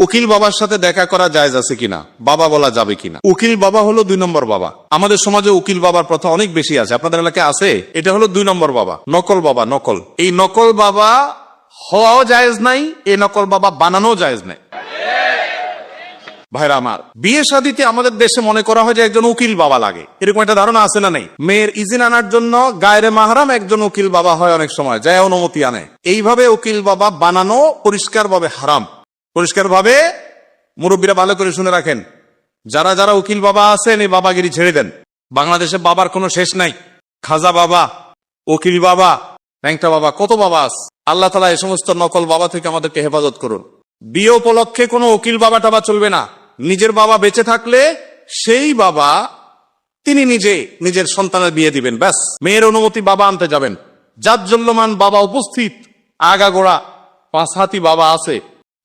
উকিল বাবার সাথে দেখা করা জায়েজ আছে কিনা, বাবা বলা যাবে কিনা? উকিল বাবা হলো 2 নম্বর বাবা। আমাদের সমাজে উকিল বাবার প্রথা অনেক বেশি আছে, আপনাদের এলাকায় আছে? এটা হলো 2 নম্বর বাবা, নকল বাবা। নকল, এই নকল বাবা হওয়াও জায়েজ নাই, এই নকল বাবা বানানো জায়েজ নাই। ভাইরা আমার, বিয়ে শাদীতে আমাদের দেশে মনে করা হয় যে একজন উকিল বাবা লাগে, এরকম একটা ধারণা আছে না নেই? মেয়ের ইজিন আনার জন্য গায়রে মাহরাম একজন উকিল বাবা হয়, অনেক সময় যায় অনুমতি আনে। এইভাবে উকিল বাবা বানানো পরিষ্কার ভাবে হারাম, পরিষ্কার ভাবে। মুরব্বীরা ভালো করে শুনে রাখেন, যারা যারা উকিল বাবা আছেন এই বাবাগিরি ছেড়ে দেন। বাংলাদেশে বাবার কোনো শেষ নাই। খাজা বাবা, উকিল বাবা, ল্যাংটা বাবা, কত বাবা আছে। আল্লাহ তাআলা এই সমস্ত নকল বাবা থেকে আমাদেরকে হেফাজত করুন। বিয়ে উপলক্ষে কোনো উকিল বাবা টাবা চলবে না। নিজের বাবা বেঁচে থাকলে সেই বাবা তিনি নিজে নিজের সন্তানের বিয়ে দিবেন, ব্যাস। মেয়ের অনুমতি বাবা আনতে যাবেন। জাজ্জল্যমান বাবা উপস্থিত, আগাগোড়া 5 হাতি বাবা আছে,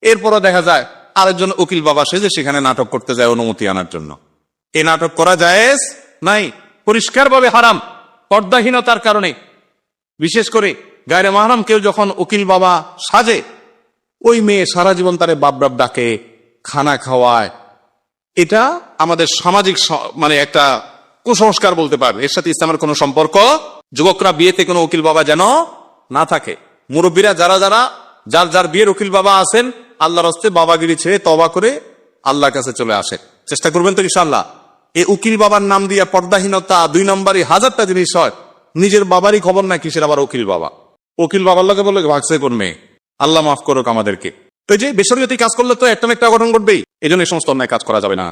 এরপরও দেখা যায় আরেকজন উকিল বাবা সেজে সেখানে নাটক করতে যায় অনুমতি আনার জন্য। এই নাটক করা জায়েজ নাই, পরিষ্কার ভাবে হারাম, পর্দাহীনতার কারণে। বিশেষ করে গায়রে মাহরাম কেউ যখন উকিল বাবা সাজে, ওই মেয়ে সারা জীবন তারে বাপ বাপ ডাকে, খানা খাওয়ায়। এটা আমাদের সামাজিক মানে একটা কুসংস্কার বলতে পারবে, এর সাথে ইসলামের কোনো সম্পর্ক। যুবকরা বিয়েতে কোনো উকিল বাবা যেন না থাকে। মুরব্বীরা যারা যারা যার যার বিয়ের উকিল বাবা আছেন, আল্লাহর হস্তে বাবাগিরি ছেড়ে তওবা করে আল্লাহর কাছে চলে আসে। চেষ্টা করবেন তো ইনশাআল্লাহ। এই উকিল বাবার নাম দিয়া পর্দাহীনতা 2 নম্বরই হাজারটা জিনিস হয়। নিজের বাবারই খবর না, কিসের আবার উকিল বাবা। উকিল বাবার লোকে বলে ভাগছে কোন মেয়ে। আল্লাহ মাফ করুক আমাদেরকে। তো এই যে বেশরিয়তি কাজ করলে তো একটা না একটা অঘটন ঘটবেই, এই জন্য এই সমস্ত অন্যায় কাজ করা যাবে না।